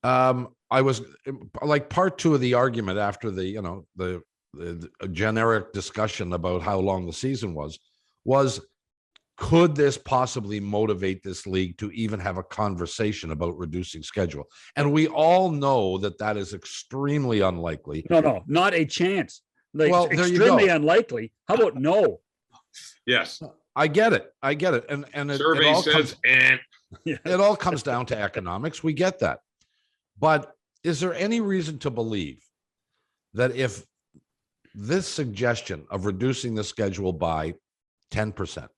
I was like part two of the argument after the generic discussion about how long the season was could this possibly motivate this league to even have a conversation about reducing schedule? And we all know that is extremely unlikely. No, not a chance. Like, well, extremely unlikely. How about no? Yes, I get it. And survey says, it all comes down to economics. We get that. But is there any reason to believe that if this suggestion of reducing the schedule by 10%,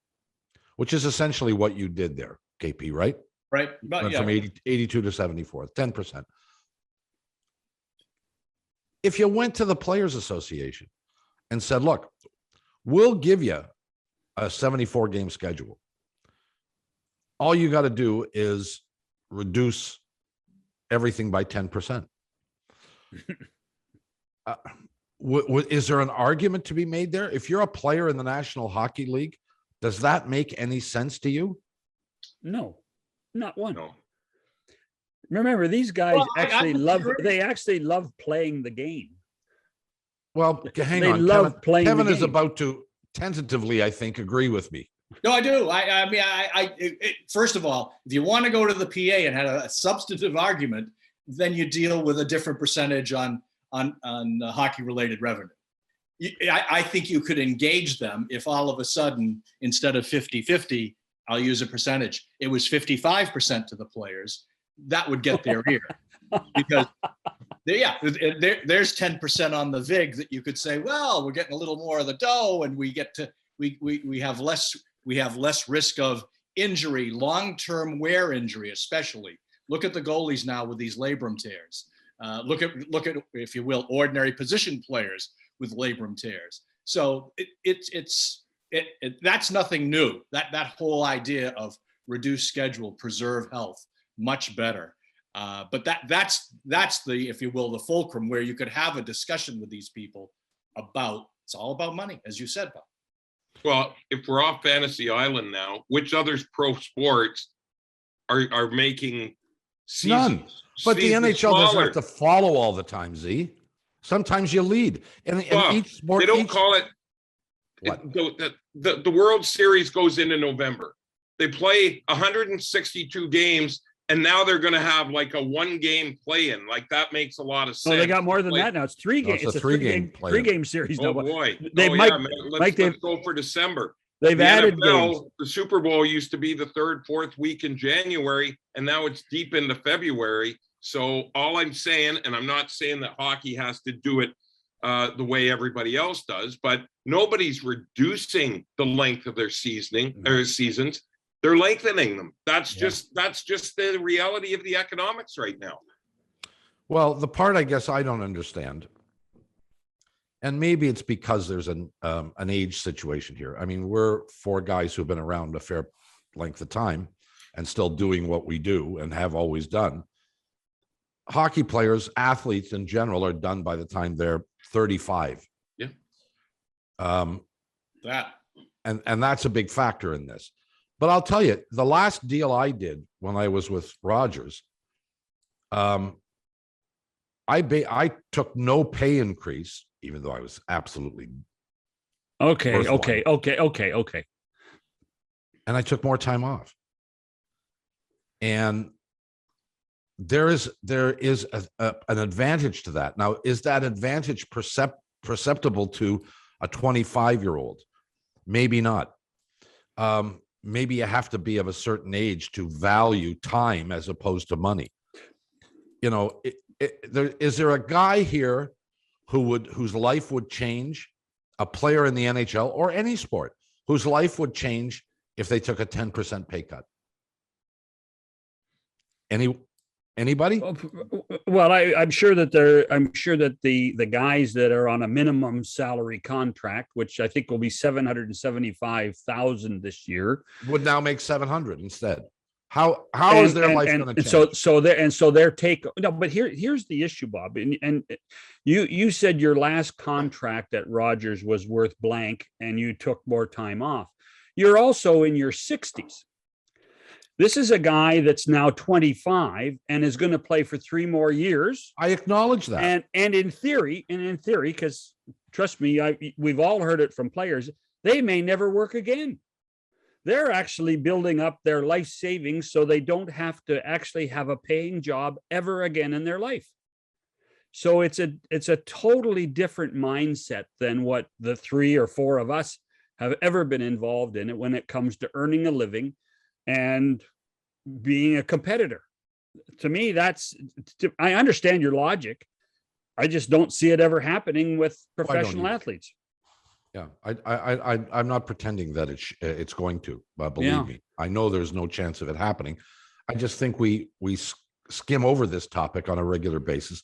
which is essentially what you did there, KP, right? Right. But, from 82 to 74, 10%. If you went to the Players Association and said, look, we'll give you a 74 game schedule. All you got to do is reduce everything by 10%. Is there an argument to be made there? If you're a player in the National Hockey League, does that make any sense to you? No, not one. No. Remember, these guys actually love playing the game. Well, hang They on. love playing the Kevin is game. about to tentatively, I think, agree with me. No, I do. I mean, first of all, if you want to go to the PA and have a substantive argument, then you deal with a different percentage on hockey-related revenue. I think you could engage them if all of a sudden, instead of 50-50, I'll use a percentage, it was 55% to the players. That would get their ear. Because there's 10% on the VIG that you could say, well, we're getting a little more of the dough, and we have less risk of injury, long-term wear injury, especially. Look at the goalies now with these labrum tears. Look at, if you will, ordinary position players with labrum tears. So that's nothing new. That whole idea of reduce schedule, preserve health, much better. But that's the, if you will, the fulcrum where you could have a discussion with these people about, it's all about money, as you said, Bob. Well, if we're off Fantasy Island now, which other pro sports are making None. But the NHL doesn't have to follow all the time, Z. Sometimes you lead. And each sport, they don't call it. What? The World Series goes into November. They play 162 games, and now they're going to have like a 1-game play-in. Like, that makes a lot of sense. No, they got more than that now. It's 3 games. It's a three-game series. Oh now. boy! Let's go for December. They've added games. The Super Bowl used to be the 3rd, 4th week in January, and now it's deep into February. So all I'm saying, and I'm not saying that hockey has to do it the way everybody else does, but nobody's reducing the length of their seasons. They're lengthening them. That's just the reality of the economics right now. Well, the part I guess I don't understand, and maybe it's because there's an age situation here. I mean, we're 4 guys who've been around a fair length of time and still doing what we do and have always done. Hockey players, athletes in general, are done by the time they're 35. Yeah. And that's a big factor in this. But I'll tell you, the last deal I did when I was with Rogers, I took no pay increase, even though I was absolutely Okay. And I took more time off. And there is an advantage to that. Now, is that advantage perceptible to a 25-year-old? Maybe not. Maybe you have to be of a certain age to value time as opposed to money. You know, is there a guy here whose life would change, a player in the NHL or any sport, whose life would change if they took a 10% pay cut? Anybody? Well, I'm sure that the guys that are on a minimum salary contract, which I think will be $775,000 this year, would now make 700 instead. How is their life going to change? So their take. No, but here's the issue, Bob. And you said your last contract at Rogers was worth blank, and you took more time off. You're also in your 60s. This is a guy that's now 25 and is going to play for 3 more years. I acknowledge that. And in theory, because trust me, we've all heard it from players, they may never work again. They're actually building up their life savings so they don't have to actually have a paying job ever again in their life. So it's a totally different mindset than what the 3 or 4 of us have ever been involved in it when it comes to earning a living and being a competitor. To me, I understand your logic. I just don't see it ever happening with professional athletes. Yeah, I'm not pretending that it's going to, but believe me, I know there's no chance of it happening. I just think we skim over this topic on a regular basis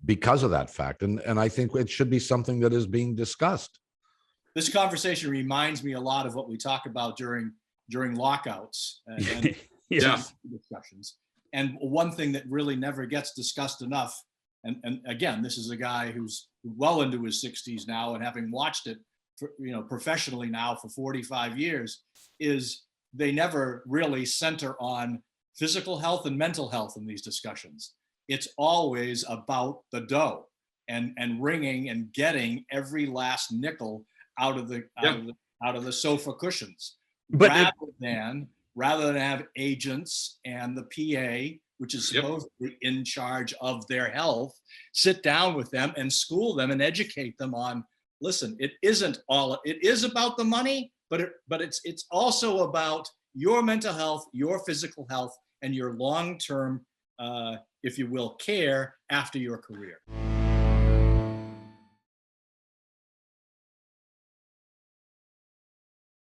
because of that fact, and I think it should be something that is being discussed. This conversation reminds me a lot of what we talk about during lockouts and Yes. discussions. And one thing that really never gets discussed enough, and again, this is a guy who's well into his 60s now, and having watched it professionally now for 45 years, is they never really center on physical health and mental health in these discussions. It's always about the dough and wringing and getting every last nickel out of the sofa cushions, But rather than have agents and the PA, which is supposedly in charge of their health, sit down with them and school them and educate them on, listen, it is about the money, but it's also about your mental health, your physical health, and your long-term, if you will, care after your career.